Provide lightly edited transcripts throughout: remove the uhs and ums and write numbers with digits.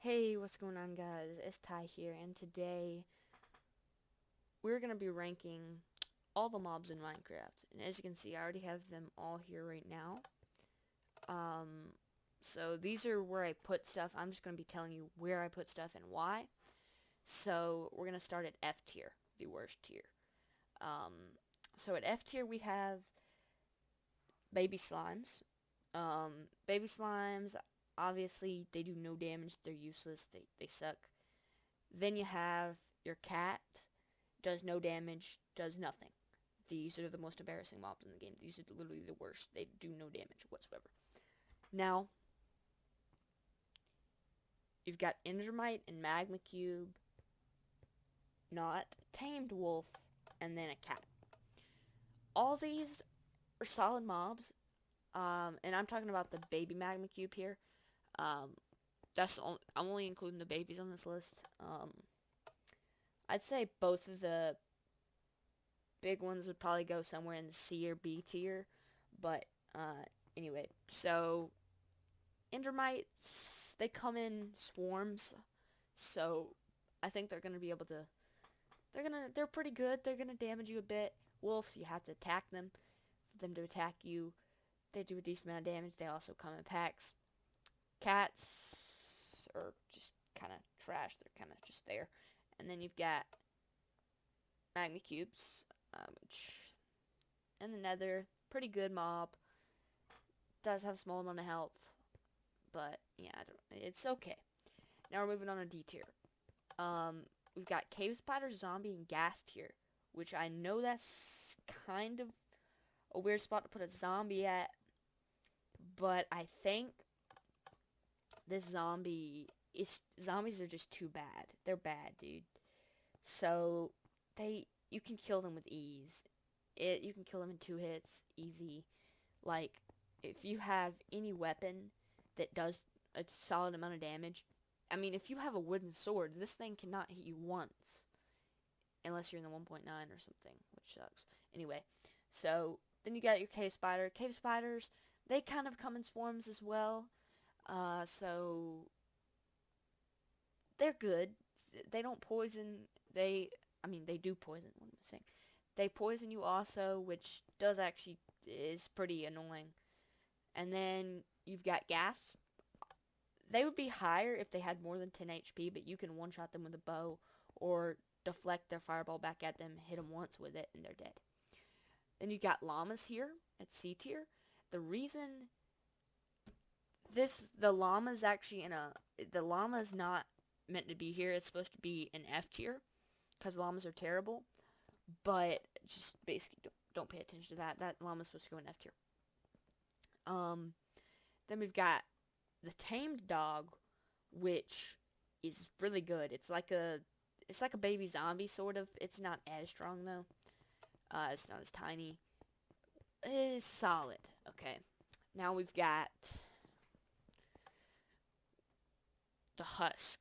Hey, what's going on, guys? It's Ty here, and today we're going to be ranking all the mobs in Minecraft. And as you can see, I already have them all here right now. Um, so these are where I put stuff. I'm just going to be telling you where I put stuff and why. So we're going to start at F tier, the worst tier. Um, so at F tier, we have baby slimes. Baby slimes, obviously, they do no damage. They're useless. They suck. Then you have your cat. Does no damage, does nothing. These are the most embarrassing mobs in the game. These are literally the worst. They do no damage whatsoever. Now, you've got Endermite and Magma Cube, not Tamed Wolf, and then a cat. All these are solid mobs, and I'm talking about the baby Magma Cube here. Um, I'm only including the babies on this list. I'd say both of the big ones would probably go somewhere in the C or B tier, but anyway, so Endermites, they come in swarms, so I think they're gonna be able to. They're pretty good. They're gonna damage you a bit. Wolves, you have to attack them. For them to attack you, they do a decent amount of damage. They also come in packs. Cats are just kind of trash. They're kind of just there. And then you've got Magma Cubes, which and the Nether, pretty good mob. Does have a small amount of health, but yeah, it's okay. Now we're moving on to D tier. Um, we've got Cave Spider, Zombie, and Ghast tier, which I know that's kind of a weird spot to put a zombie at, but I think this zombies are just too bad. They're bad, dude. So you can kill them with ease. You can kill them in 2 hits, easy. Like if you have any weapon that does a solid amount of damage, I mean, if you have a wooden sword, this thing cannot hit you once. Unless you're in the 1.9 or something, which sucks. Anyway, so then you got your cave spider. Cave spiders, they kind of come in swarms as well. So they're good. They don't poison. I mean, they do poison. What am I saying? They poison you also, which does actually is pretty annoying. And then you've got gas. They would be higher if they had more than 10 HP, but you can one-shot them with a bow or deflect their fireball back at them, hit them once with it, and they're dead. Then you got llamas here at C tier. The reason the llama's actually the llama's not meant to be here. It's supposed to be an F tier because llamas are terrible. But just basically don't pay attention to that. That llama's supposed to go in F tier. Um, then we've got the tamed dog, which is really good. It's like a baby zombie sort of. It's not as strong though. It's not as tiny. It is solid. Okay. Now we've got the husk.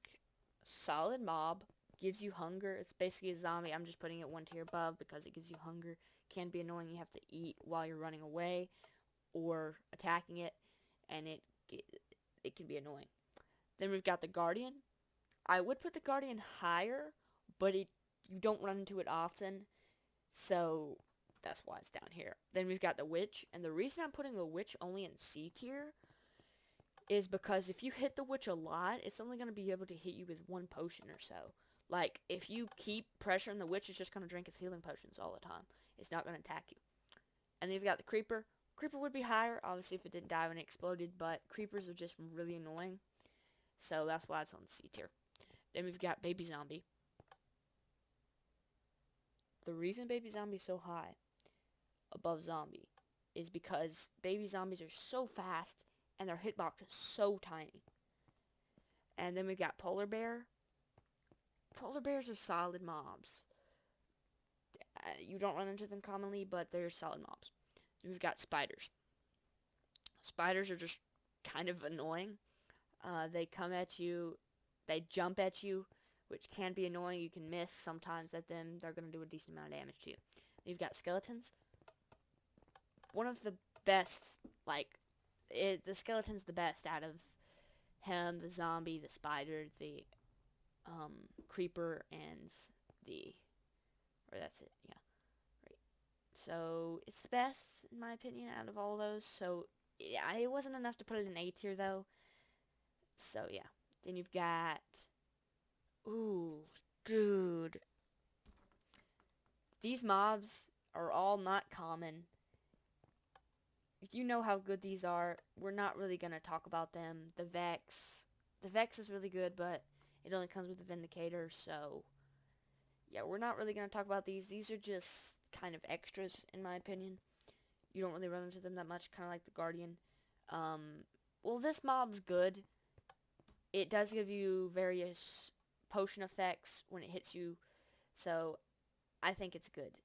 Solid mob. Gives you hunger. It's basically a zombie. I'm just putting it 1 tier above because it gives you hunger. Can be annoying. You have to eat while you're running away or attacking it, and it can be annoying. Then we've got the guardian. I would put the guardian higher, but you don't run into it often, so that's why it's down here. Then we've got the witch, and the reason I'm putting the witch only in C tier is because if you hit the witch a lot, it's only going to be able to hit you with 1 potion or so. Like, if you keep pressuring the witch, it's just going to drink its healing potions all the time. It's not going to attack you. And then you've got the creeper. Creeper would be higher, obviously, if it didn't die when it exploded, but creepers are just really annoying. So that's why it's on C tier. Then we've got baby zombie. The reason baby zombie is so high above zombie is because baby zombies are so fast and their hitbox is so tiny. And then we've got polar bear. Polar bears are solid mobs. You don't run into them commonly, but they're solid mobs. Then we've got spiders. Spiders are just kind of annoying. They come at you, they jump at you, which can be annoying. You can miss sometimes at them. They're going to do a decent amount of damage to you. You've got skeletons. One of the best, the skeleton's the best out of him, the zombie, the spider, the creeper, and the, or that's it, yeah. Right. So it's the best in my opinion out of all those. So yeah, it wasn't enough to put it in A tier though. So yeah. Then you've got, ooh, dude, these mobs are all not common. You know how good these are. We're not really gonna talk about them. The Vex is really good, but it only comes with the Vindicator, so yeah, we're not really gonna talk about these. These are just kind of extras, in my opinion. You don't really run into them that much, kind of like the Guardian. Well, this mob's good. It does give you various potion effects when it hits you, so I think it's good.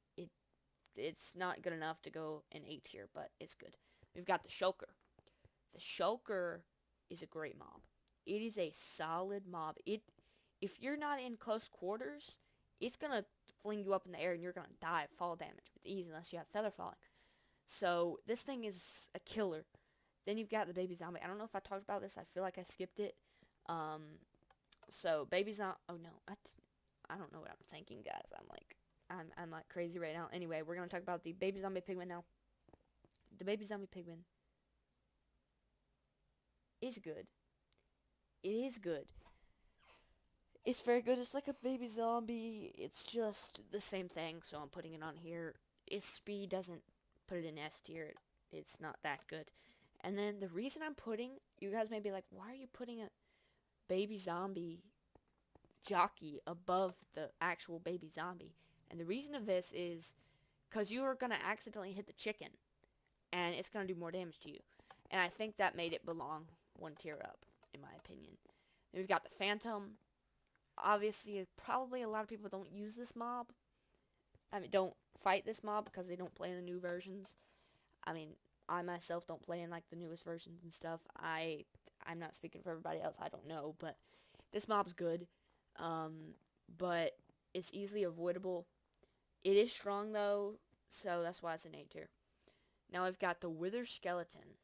It's not good enough to go in A tier, but it's good. We've got the Shulker. The Shulker is a great mob. It is a solid mob. If you're not in close quarters, it's gonna fling you up in the air and you're gonna die of fall damage with ease unless you have feather falling. So this thing is a killer. Then you've got the baby zombie. I don't know if I talked about this. I feel like I skipped it. So baby zombie. Oh no, I don't know what I'm thinking, guys. I'm like crazy right now. Anyway, we're gonna talk about the baby zombie pigman now. The baby zombie pigman is good. It is good. It's very good. It's like a baby zombie. It's just the same thing, so I'm putting it on here. Its speed doesn't put it in S tier. It's not that good. And then the reason I'm putting, you guys may be like, why are you putting a baby zombie jockey above the actual baby zombie? And the reason of this is because you are going to accidentally hit the chicken, and it's going to do more damage to you. And I think that made it belong one tier up, in my opinion. Then we've got the Phantom. Obviously, probably a lot of people don't use this mob. I mean, don't fight this mob because they don't play in the new versions. I mean, I myself don't play in like the newest versions and stuff. I'm not speaking for everybody else. I don't know, but this mob's good. But it's easily avoidable. It is strong though, so that's why it's an A tier. Now I've got the Wither Skeleton.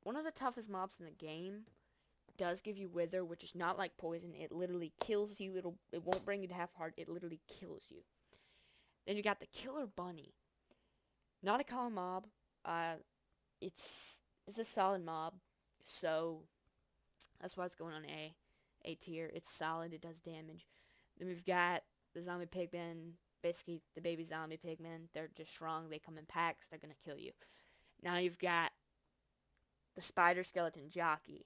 One of the toughest mobs in the game. Does give you Wither, which is not like poison. It literally kills you. It won't bring you to half heart. It literally kills you. Then you got the Killer Bunny. Not a common mob. It's a solid mob, so that's why it's going on A tier. It's solid. It does damage. Then we've got the Zombie Pigmen. Basically, the baby zombie pigmen. They're just strong. They come in packs. They're gonna kill you. Now you've got the Spider Skeleton Jockey.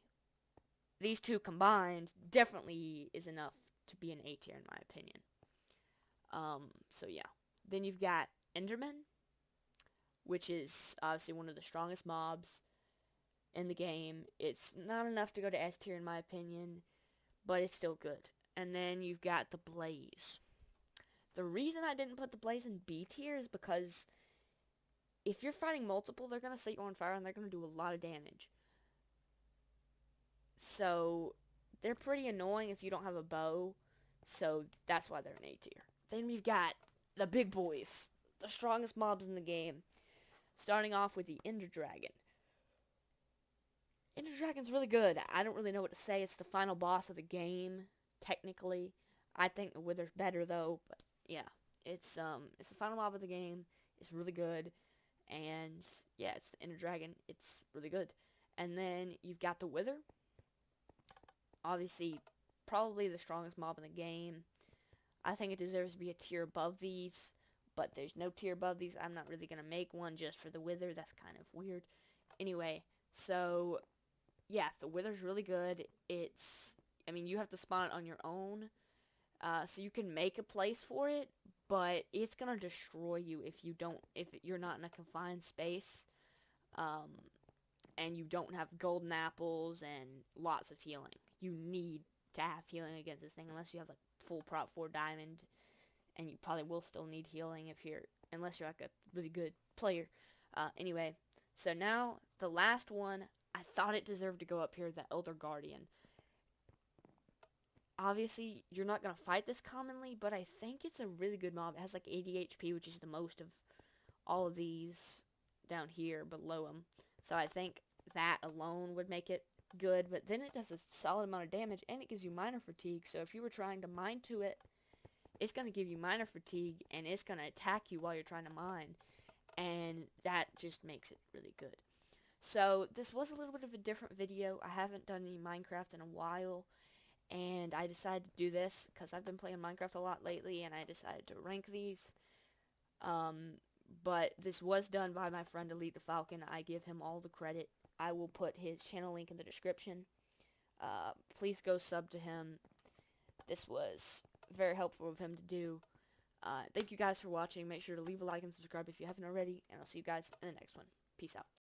These two combined definitely is enough to be an A tier in my opinion. So yeah. Then you've got Enderman, which is obviously one of the strongest mobs in the game. It's not enough to go to S tier in my opinion, but it's still good. And then you've got the Blaze. The reason I didn't put the Blaze in B tier is because if you're fighting multiple, they're going to set you on fire and they're going to do a lot of damage. So they're pretty annoying if you don't have a bow. So that's why they're an A tier. Then we've got the big boys. The strongest mobs in the game. Starting off with the Ender Dragon. Ender Dragon's really good. I don't really know what to say. It's the final boss of the game, technically. I think the Wither's better though, but yeah. It's the final mob of the game. It's really good. And yeah, it's the Ender Dragon. It's really good. And then you've got the Wither. Obviously, probably the strongest mob in the game. I think it deserves to be a tier above these, but there's no tier above these. I'm not really going to make one just for the Wither. That's kind of weird. Anyway, so, yeah, the Wither's really good. I mean, you have to spawn it on your own, so you can make a place for it, but it's going to destroy you if you're not in a confined space, and you don't have golden apples and lots of healing. You need to have healing against this thing unless you have like full prop 4 diamond, and you probably will still need healing unless you're like a really good player. Anyway, so now the last one, I thought it deserved to go up here, the Elder Guardian. Obviously, you're not going to fight this commonly, but I think it's a really good mob. It has like 80 HP, which is the most of all of these down here below them. So I think that alone would make it good, but then it does a solid amount of damage, and it gives you miner fatigue. So if you were trying to mine to it, it's going to give you miner fatigue, and it's going to attack you while you're trying to mine, and that just makes it really good. So this was a little bit of a different video. I haven't done any Minecraft in a while, and I decided to do this because I've been playing Minecraft a lot lately, and I decided to rank these. But this was done by my friend Elite the Falcon. I give him all the credit. I will put his channel link in the description. Please go sub to him. This was very helpful of him to do. Thank you guys for watching. Make sure to leave a like and subscribe if you haven't already, and I'll see you guys in the next one. Peace out.